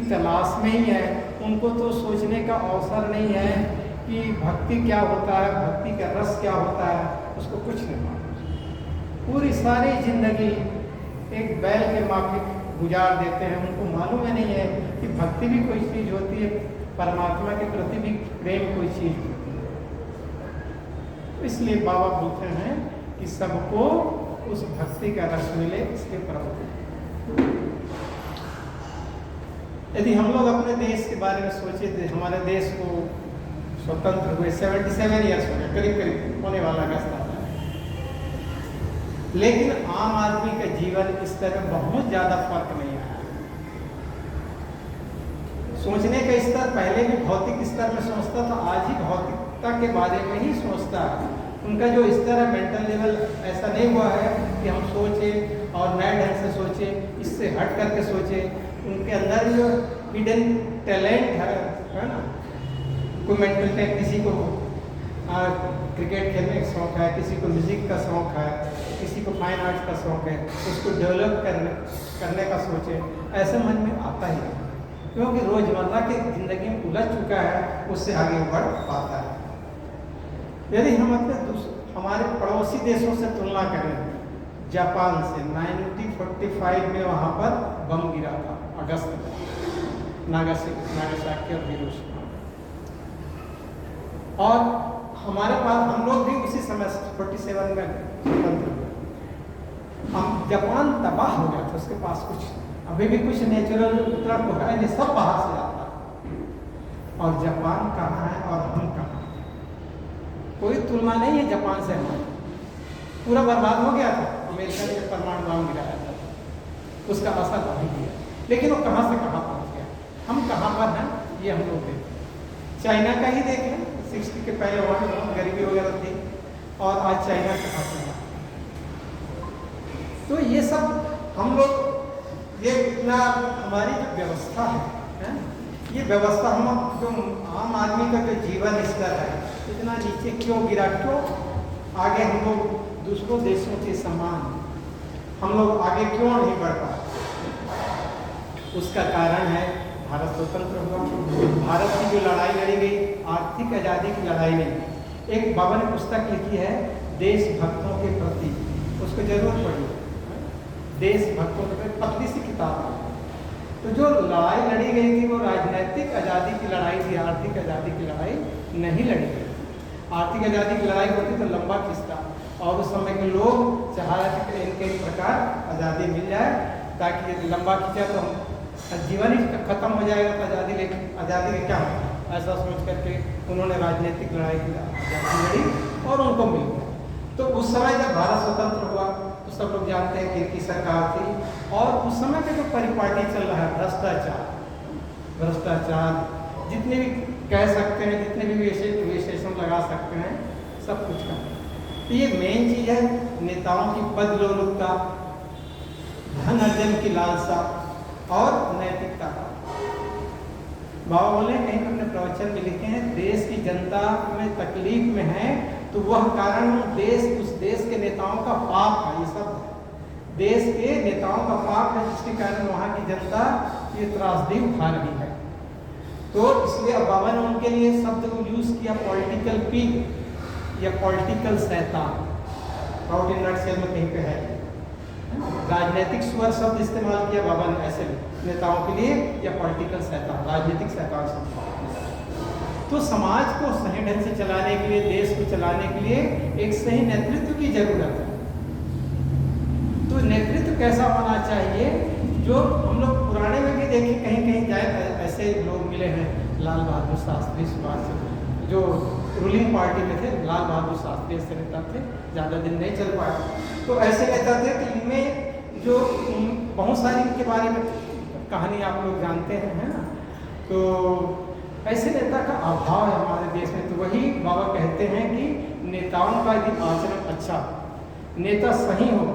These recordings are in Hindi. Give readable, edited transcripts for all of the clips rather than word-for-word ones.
तलाश में ही है। उनको तो सोचने का अवसर नहीं है कि भक्ति क्या होता है, भक्ति का रस क्या होता है, उसको कुछ नहीं मालूम। पूरी सारी जिंदगी एक बैल के माफिक गुजार देते हैं। उनको मालूम ही नहीं है कि भक्ति भी कोई चीज़ होती है, परमात्मा के प्रति भी प्रेम कोई चीज़ होती है। तो इसलिए बाबा बोलते हैं कि सबको उस भक्ति का रस मिले, इसके प्रभु। यदि हम लोग अपने देश के बारे में सोचे थे, हमारे देश को स्वतंत्र हुए 77 ईयर्स हो गए, करीब करीब होने वाला अगस्त आता है, लेकिन आम आदमी का जीवन स्तर में बहुत ज़्यादा फर्क नहीं आया। सोचने का स्तर पहले भी भौतिक स्तर में सोचता था, आज ही भौतिकता के बारे में ही सोचता है। उनका जो स्तर है, मेंटल लेवल ऐसा नहीं हुआ है कि हम सोचें और नए ढंग से सोचें, इससे हट करके सोचें। उनके अंदर जो हिडन टैलेंट है ना, कोई मेंटल टैलेंट, किसी को क्रिकेट खेलने का शौक़ है, किसी को म्यूज़िक का शौक़ है, किसी को फाइन आर्ट्स का शौक़ है, उसको डेवलप करने का सोचे, ऐसे मन में आता ही है, क्योंकि रोज़मर्रा की ज़िंदगी में उलझ चुका है, उससे आगे बढ़ पाता है। यदि हम हमारे पड़ोसी देशों से तुलना करें, जापान से 1945 में वहाँ पर बम गिरा था, अगस्त में, नागासाकी और हिरोशिमा। और हमारे पास, हम लोग भी उसी समय 47 में स्वतंत्र हुए। हम जापान तबाह हो गया था, उसके पास कुछ, अभी भी कुछ नेचुरल उतरा तो है नहीं, सब बाहर से आता है। और जापान कहाँ है और हम कहाँ, कोई तुलना नहीं है जापान से। हमारे पूरा बर्बाद हो गया था, अमेरिका ने परमाणु बम गिराया था, उसका असर नहीं दिया, लेकिन वो कहाँ से कहाँ पहुँच गया, हम कहाँ पर हैं, ये हम लोग देखें। चाइना का ही देख लें, 60 के पहले वहाँ बहुत गरीबी वगैरह थी, और आज चाइना कहाँ से है। तो ये सब हम लोग, ये इतना हमारी जो व्यवस्था है, ये व्यवस्था, हम जो आम आदमी का जो जीवन स्तर है इतना नीचे क्यों गिरा, क्यों आगे हम लोग दूसरों देशों के समान हम लोग आगे क्यों नहीं बढ़ पाए। उसका कारण है भारत स्वतंत्र हुआ। भारत की जो लड़ाई लड़ी गई, आर्थिक आज़ादी की लड़ाई नहीं। एक बाबा ने पुस्तक लिखी है देशभक्तों के प्रति, उसको जरूर पढ़िए, देशभक्तों के प्रति, पतली सी किताब है। तो जो लड़ाई लड़ी गई थी वो राजनीतिक आज़ादी की लड़ाई थी, आर्थिक आज़ादी की लड़ाई नहीं लड़ी गई। आर्थिक आज़ादी की लड़ाई होती तो लंबा खिंचता, और उस समय के लोग चाह रहे थे कि इनके प्रकार आज़ादी मिल जाए, ताकि ये लंबा खींचा तो हम जीवन ही खत्म हो जाएगा, तो आज़ादी के क्या होगा, ऐसा सोच करके उन्होंने राजनीतिक लड़ाई की आज़ादी लड़ी और उनको मिल गया। तो उस समय जब भारत स्वतंत्र हुआ तो सब लोग जानते हैं कि सरकार थी, और उस समय का जो परिपाटी चल रहा है, भ्रष्टाचार, जितने भी कह सकते हैं, जितने भी विशेषण लगा सकते हैं, सब कुछ का। तो ये मेन चीज़ है, नेताओं की पद लोलुपता, धन अर्जन की लालसा और नैतिकता। बाबा बोले कहीं अपने प्रवचन में लिखे हैं, देश की जनता में तकलीफ में है तो वह कारण उस देश के नेताओं का पाप है। ये सब देश के नेताओं का पाप है, जिसके कारण वहाँ की जनता ये त्रासदी उठा रही है। तो इसलिए अब बाबा ने उनके लिए शब्द को यूज किया, पॉलिटिकल पिग या पॉलिटिकल शैतान। आउट इन नटसेल में कहीं पे है, राजनीतिक स्वर शब्द इस्तेमाल किया बाबा ने ऐसे नेताओं के लिए, या पॉलिटिकल शैतान, राजनीतिक शैतान शब्द। तो समाज को सही ढंग से चलाने के लिए, देश को चलाने के लिए एक सही नेतृत्व की जरूरत है। तो नेतृत्व कैसा होना चाहिए, जो हम लोग पुराने में भी देखें, कहीं कहीं जाए ऐसे लोग मिले हैं, लाल बहादुर शास्त्री, सुभाष चंद्र, जो रूलिंग पार्टी में थे, लाल बहादुर शास्त्री ऐसे नेता थे, ज़्यादा दिन नहीं चल पाया। तो ऐसे नेता थे कि इनमें जो बहुत सारी इनके बारे में कहानी आप लोग जानते हैं, है ना। तो ऐसे नेता का अभाव है हमारे देश में। तो वही बाबा कहते हैं कि नेताओं का यदि आचरण अच्छा, नेता सही हो,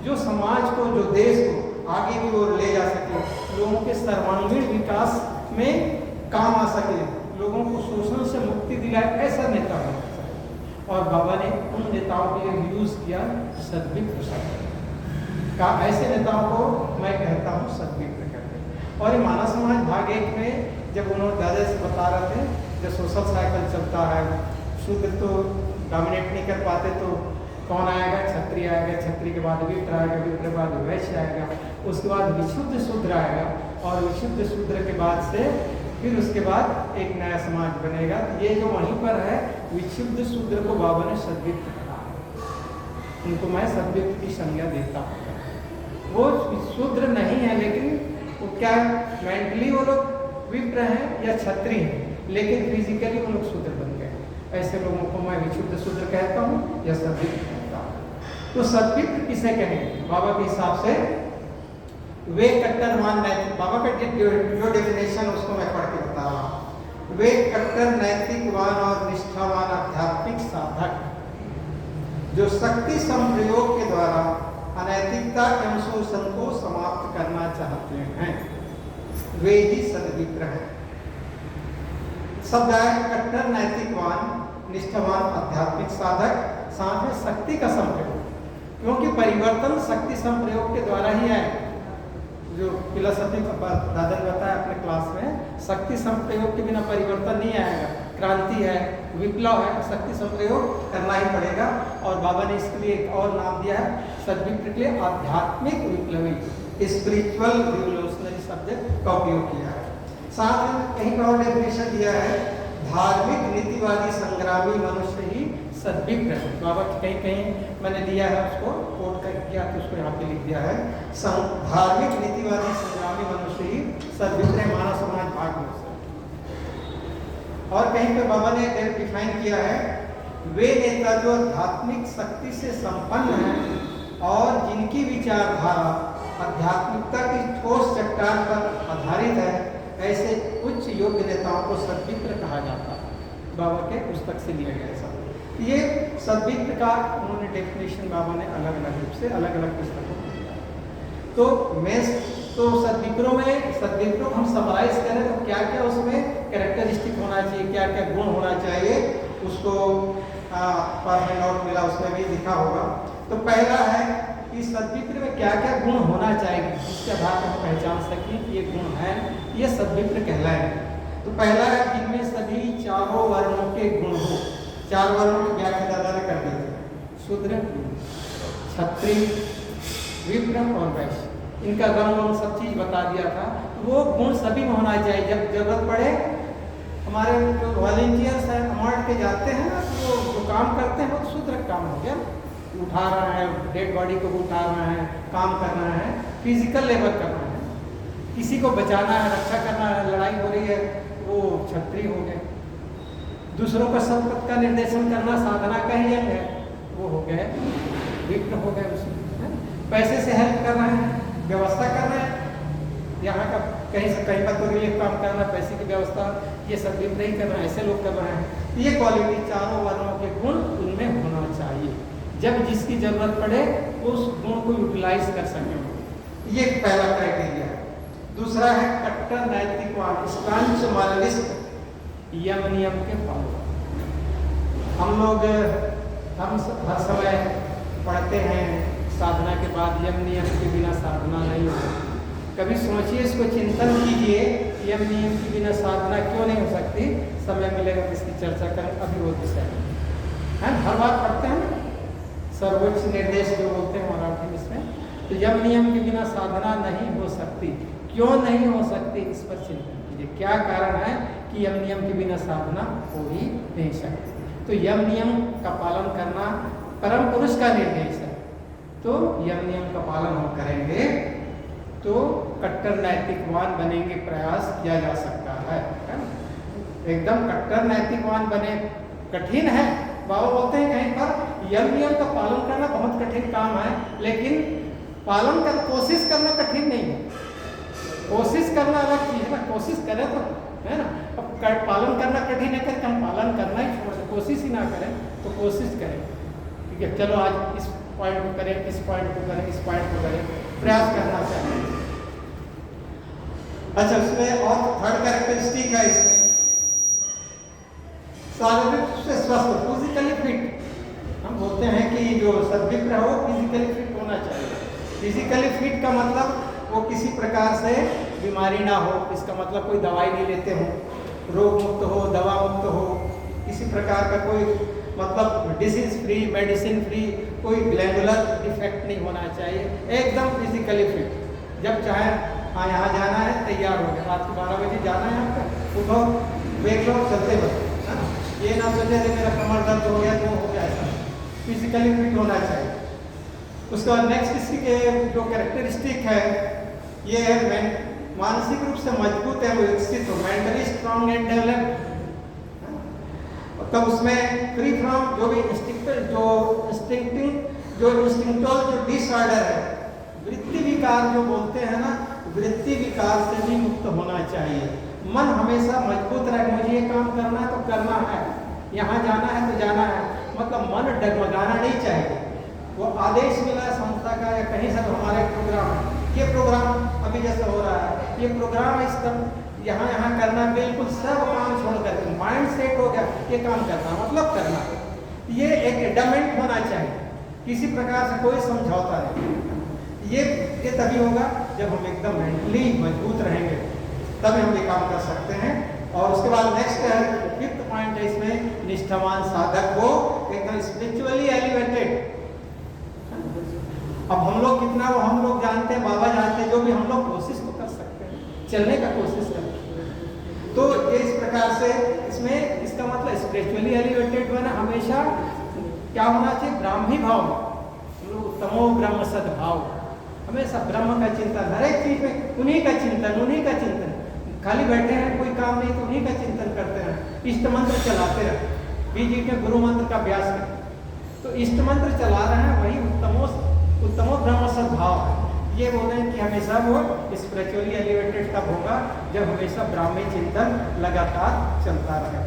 जो समाज को, जो देश को आगे की ओर ले जा सके, लोगों के सर्वांगीण विकास में काम आ सके, लोगों को शोषण से मुक्ति दिलाए, ऐसा नेता होना चाहिए। और बाबा ने उन नेताओं के लिए यूज किया सद्विप्र शब्द का। ऐसे नेताओं को मैं कहता हूँ सद्विप्र कहते हैं। और ये मानव समाज भाग आगे में जब उन्होंने दादा से बता रहे थे, जब सोशल साइकिल चलता है, शूद्र तो डोमिनेट नहीं कर पाते, तो कौन आएगा? क्षत्रिय आएगा, क्षत्रिय के बाद विप्र आएगा, विप्र के बाद वैश्य आएगा, उसके बाद विशुद्ध शूद्र आएगा, और विशुद्ध शूद्र के बाद से फिर उसके बाद एक नया समाज बनेगा। ये जो वहीं पर है, विशुद्ध शूद्र को बाबा ने सद्विप्र कहा, उनको मैं सद्विप्र की संज्ञा देता हूँ। वो शूद्र नहीं है, लेकिन वो क्या मेंटली वो लोग विप्र हैं या क्षत्रिय हैं, लेकिन फिजिकली वो लोग शूद्र बन गए। ऐसे लोगों को मैं विशुद्ध शूद्र कहता हूँ या सद्विप्र कहता हूँ। तो सद्विप्र किसे कहेंगे? बाबा के हिसाब से वे कट्टरवान नैतिक, बाबा का जो डेफिनेशन उसको मैं पढ़ के बता रहा हूँ। वे कट्टर नैतिकवान और निष्ठावान आध्यात्मिक साधक जो शक्ति संप्रयोग के द्वारा अनैतिकता एवं शोषण को समाप्त करना चाहते हैं, वे ही सद्विप्र हैं। शब्द है कट्टर नैतिकवान, निष्ठावान, आध्यात्मिक साधक, साथ में शक्ति का संप्रयोग, क्योंकि परिवर्तन शक्ति संप्रयोग के द्वारा ही आए। जो फिलोसफी दादा ने बताया अपने क्लास में, शक्ति संप्रयोग के बिना परिवर्तन नहीं आएगा। क्रांति है, विप्लव है, शक्ति संप्रयोग करना ही पड़ेगा। और बाबा ने इसके लिए एक और नाम दिया है सद्विप्र के लिए, आध्यात्मिक विप्लवी, स्पिरिचुअल रिवोल्यूशनरी शब्द का उपयोग किया है। साथ में कहीं पर और डेफिनेशन दिया है, धार्मिक नीतिवादी संग्रामी मनुष्य ही सद्विप्र है। बाबा कहीं कहीं मैंने दिया है, उसको कोट कर किया तो उसको यहाँ पे लिख दिया है, धार्मिक नीतिवादी संग्रामी मनुष्य ही सद्विप्र है, मानव समाज भाग में। और कहीं पे बाबा ने डिफाइन किया है, वे नेता जो आध्यात्मिक शक्ति से संपन्न हैं और जिनकी विचारधारा आध्यात्मिकता की ठोस चट्टान पर आधारित है, ऐसे उच्च योग्य नेताओं को सद्विप्र कहा जाता है। बाबा के पुस्तक से लिया गया सब। ये सद्विप्र का उन्होंने डेफिनेशन बाबा ने अलग अलग रूप से अलग अलग पुस्तकों में दिया। तो मैं तो सद्विप्रों में, सद्विप्रों हम समराइज करें तो क्या क्या उसमें कैरेक्टरिस्टिक होना चाहिए, क्या क्या गुण होना चाहिए, उसको पर नोट मिला, उसमें भी लिखा होगा। तो पहला है कि सद्विप्र में क्या क्या गुण होना चाहिए, जिसके आधार पर हम पहचान सकें कि ये गुण है, ये सद्विप्र कहलाएंगे। तो पहला है जिनमें सभी चारों वर्णों के गुण हो। चार वर्णों की व्याख्या दादा ने कर दी थी, शूद्र, क्षत्रिय, विप्र और वैश्य। इनका रंग सब चीज बता दिया था। वो गुण सभी में होना चाहिए। जब जरूरत पड़े, हमारे जो वॉलंटियर्स हैं अवार्ड के जाते हैं ना, तो वो जो काम करते हैं वो शूद्र काम हो गया, उठा रहा है, डेड बॉडी को उठा रहा है, काम कर रहा है, फिजिकल लेबर कर रहा है, किसी को बचाना है, रक्षा करना है, लड़ाई हो रही है, वो क्षत्रिय हो गए। दूसरों का सत्पथ का निर्देशन करना साधना का ही अंग है, वो हो गए विप्र हो गए। उसमें पैसे से हेल्प कर रहे हैं, व्यवस्था कर रहे हैं, यहाँ का कहीं से कहीं पर तो रिलीफ काम करना, पैसे की व्यवस्था, ये सब विप्र ही कर रहे हैं, ऐसे लोग कर रहे हैं। ये क्वालिटी चारों वर्णों के गुण उनमें होना चाहिए, जब जिसकी जरूरत पड़े उस गुण को यूटिलाइज कर सकें। ये पहला क्राइटेरिया है। दूसरा है कट्टर नैतिकवान, स्टांच मॉरलिस्ट, यम नियम के फॉलो। हम लोग हर समय पढ़ते हैं साधना के बाद, यम नियम के बिना साधना नहीं होती। कभी सोचिए, इसको चिंतन कीजिए, यम नियम के बिना साधना क्यों नहीं हो सकती। समय मिलेगा तो इसकी चर्चा करें, अभी वो विषय है। हर बार पढ़ते हैं सर्वोच्च निर्देश जो बोलते हैं मराठी में, इसमें तो यम नियम के बिना साधना नहीं हो सकती। क्यों नहीं हो सकती, इस पर चिंतन कीजिए। क्या कारण है कि यम नियम के बिना साधना हो ही नहीं सकती। तो यम नियम का पालन करना परम पुरुष का निर्देश है, तो यम नियम का पालन हम करेंगे तो कट्टर नैतिकवान बनेंगे, प्रयास किया जा सकता है ना? एकदम कट्टर नैतिकवान बने कठिन है। बाबा बोलते हैं कहीं पर यम नियम का पालन करना बहुत कठिन काम है, लेकिन पालन कर कोशिश करना कठिन नहीं है। कोशिश करना अलग चीज है ना, कोशिश करें तो है ना। अब पालन करना कठिन है करके हम पालन करना ही छोड़ दें, कोशिश ही ना करें तो कोशिश करें, ठीक है, चलो आज इस पॉइंट को करें, इस पॉइंट को करें, इस पॉइंट को करें, प्रयास करना चाहिए। अच्छा, उसमें और थर्ड कैरेक्टरिस्टिक है इसमें शारीरिक रूप से स्वस्थ, फिजिकली फिट। हम बोलते हैं कि जो सद्विप्र है वो फिजिकली फिट होना चाहिए। फिजिकली फिट का मतलब वो किसी प्रकार से बीमारी ना हो, इसका मतलब कोई दवाई नहीं लेते हो, रोग मुक्त हो, दवा मुक्त हो, किसी प्रकार का कोई मतलब डिसीज फ्री, मेडिसिन फ्री, कोई ग्लैंडुलर डिफेक्ट नहीं होना चाहिए, एकदम फिजिकली फिट। जब चाहे हाँ यहाँ जाना है, तैयार हो गए, रात को 12 बजे जाना है आपको, उठो, देख लो, चलते बस, है ना। ये ना सोचे थे मेरा कमर दर्द हो गया तो हो गया, ऐसा फिजिकली फिट होना चाहिए। उसके बाद नेक्स्ट इसकी के जो कैरेक्टरिस्टिक है, ये है मानसिक रूप से मजबूत है, विकसित हो, मेंटली स्ट्रॉन्ग एंड डेवलप्ड। तब उसमें फ्री फ्रॉम जो भी इंस्टिंक्चुअल जो डिसऑर्डर है, वृत्ति विकार जो बोलते हैं ना, वृत्ति विकार से भी मुक्त होना चाहिए। मन हमेशा मजबूत रहे, मुझे ये काम करना है तो करना है, यहाँ जाना है तो जाना है, मतलब मन डगमगाना नहीं चाहिए। वो आदेश मिला है संस्था का या कहीं से हमारा एक प्रोग्राम है, ये प्रोग्राम अभी जैसा हो रहा है, ये प्रोग्राम इस तरह यहाँ करना, बिल्कुल सब काम छोड़ करके माइंड सेट हो गया, ये काम करना मतलब करना। ये एक एडमेंट होना चाहिए, किसी प्रकार से कोई समझौता नहीं। ये तभी होगा जब हम एकदम मेंटली मजबूत रहेंगे, तभी हम ये काम कर सकते हैं। और उसके बाद नेक्स्ट है, फिफ्थ पॉइंट है इसमें, निष्ठावान साधक को एकदम स्पिरिचुअली एलिवेटेड। अब हम लोग कितना वो हम लोग जानते हैं, बाबा जानते हैं, जो भी हम लोग कोशिश तो कर सकते हैं, चलने का कोशिश करते हैं। तो ये इस प्रकार से इसमें इसका मतलब स्पिरिचुअली एलिवेटेड होना हमेशा क्या होना चाहिए, ब्राह्मी भाव, तमो ब्रह्म सद्भाव, हमेशा ब्रह्म का चिंतन, हर एक चीज में उन्हीं का चिंतन, उन्हीं का चिंतन। खाली बैठे हैं, कोई काम नहीं तो उन्हीं का चिंतन करते हैं, इष्ट मंत्र चलाते रहे, बीच बीच में गुरु मंत्र का अभ्यास करें, तो इष्ट मंत्र चला रहे हैं, वही उत्तमो ब्रह्म सद्भाव है। ये बोल रहे हैं कि हमेशा वो स्पिरिचुअली एलिवेटेड तब होगा जब हमेशा ब्राह्मी चिंतन लगातार चलता रहे।